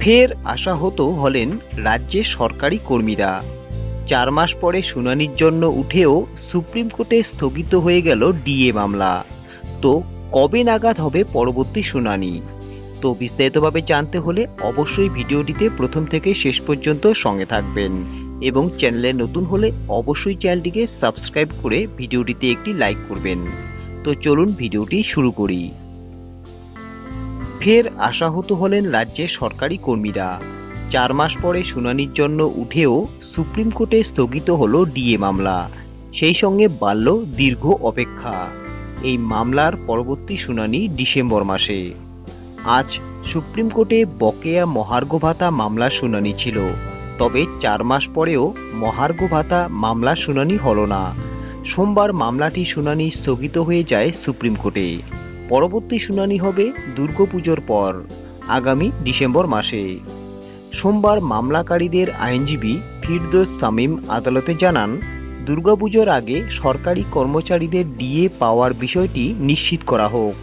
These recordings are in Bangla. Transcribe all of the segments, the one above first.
ফের আশাহত হলেন রাজ্যের সরকারি কর্মীরা। 4 মাস পরে শুনানির জন্য উঠেও সুপ্রিম কোর্টে স্থগিত হয়ে গেল ডিএ মামলা। তো কবে নাগাদ হবে পরবর্তী শুনানি? তো বিস্তারিতভাবে জানতে হলে অবশ্যই ভিডিওটিতে প্রথম থেকে শেষ পর্যন্ত সঙ্গে থাকবেন এবং চ্যানেলে নতুন হলে অবশ্যই চ্যানেলটিকে সাবস্ক্রাইব করে ভিডিওটিতে একটি লাইক করবেন। তো চলুন ভিডিওটি শুরু করি। ফের আশাহত হলেন রাজ্যের সরকারি কর্মীরা। 4 মাস পরে শুনানির জন্য উঠেও সুপ্রিম কোর্টে স্থগিত হলো ডিএ মামলা। সেই সঙ্গে বাড়ল দীর্ঘ অপেক্ষা। এই মামলার পরবর্তী শুনানি ডিসেম্বর মাসে। আজ সুপ্রিম কোর্টে বকেয়া মহার্ঘ ভাতা মামলার শুনানি ছিল। তবে 4 মাস পরেও মহার্ঘ ভাতা মামলার শুনানি হলো না। সোমবার মামলাটি শুনানি স্থগিত হয়ে যায় সুপ্রিম কোর্টে। পরবর্তী শুনানি হবে দুর্গাপুজোর পর, আগামী ডিসেম্বর মাসে। সোমবার মামলাকারীদের আইনজীবী ফিরদৌস শামীম আদালতে জানান, দুর্গাপুজোর আগে সরকারি কর্মচারীদের ডিএ পাওয়ার বিষয়টি নিশ্চিত করা হোক।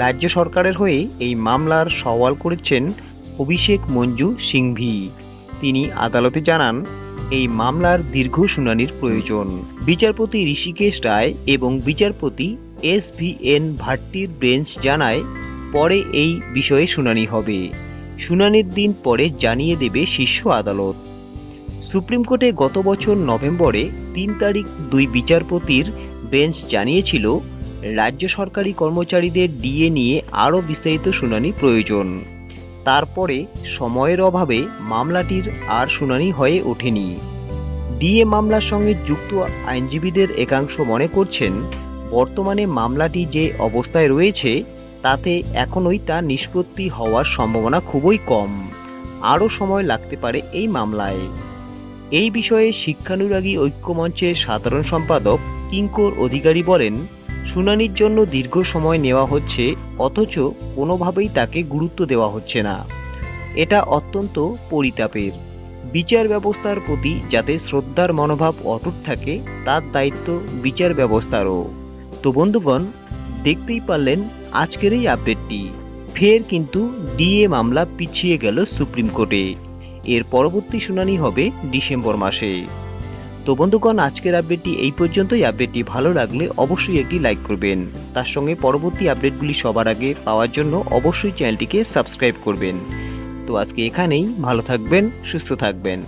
রাজ্য সরকারের হয়ে এই মামলার সওয়াল করেছেন অভিষেক মঞ্জু সিংভি। তিনি আদালতে জানান, এই মামলার দীর্ঘ শুনানির প্রয়োজন। বিচারপতি ঋষিকেশ রায় এবং বিচারপতি SVN ভাট্টির বেঞ্চ জানায়, পরে এই বিষয়ে শুনানি হবে। শুনানির দিন পরে জানিয়ে দেবে শীর্ষ আদালত। সুপ্রিম কোর্টে গত বছর নভেম্বরে 3 তারিখ 2 বিচারপতির বেঞ্চ জানিয়েছিল, রাজ্য সরকারি কর্মচারীদের ডিএ নিয়ে আরও বিস্তারিত শুনানি প্রয়োজন। তারপরে সময়ের অভাবে মামলাটির আর শুনানি হয়ে ওঠেনি। ডিএ মামলার সঙ্গে যুক্ত আইনজীবীদের একাংশ মনে করছেন, বর্তমানে মামলাটি যে অবস্থায় রয়েছে তাতে এখনই তা নিষ্পত্তি হওয়ার সম্ভাবনা খুবই কম। আরও সময় লাগতে পারে এই মামলায়। এই বিষয়ে শিক্ষানুরাগী ঐক্যমঞ্চের সাধারণ সম্পাদক কিঙ্কর অধিকারী বলেন, শুনানির জন্য দীর্ঘ সময় নেওয়া হচ্ছে, অথচ কোনোভাবেই তাকে গুরুত্ব দেওয়া হচ্ছে না। এটা অত্যন্ত পরিতাপের। বিচার ব্যবস্থার প্রতি যাতে শ্রদ্ধার মনোভাব অটুট থাকে তার দায়িত্ব বিচার ব্যবস্থারও। তো বন্ধুগণ, দেখতেই পারলেন আজকের এই আপডেটটি। ফের কিন্তু ডিএ মামলা পিছিয়ে গেল সুপ্রিম কোর্টে। এর পরবর্তী শুনানি হবে ডিসেম্বর মাসে। তো বন্ধুগণ, আজকের আপডেটটি এই পর্যন্তই। আপডেটটি ভালো লাগলে অবশ্যই একটি লাইক করবেন। তার সঙ্গে পরবর্তী আপডেটগুলি সবার আগে পাওয়ার জন্য অবশ্যই চ্যানেলটিকে সাবস্ক্রাইব করবেন। তো আজকে এখানেই, ভালো থাকবেন, সুস্থ থাকবেন।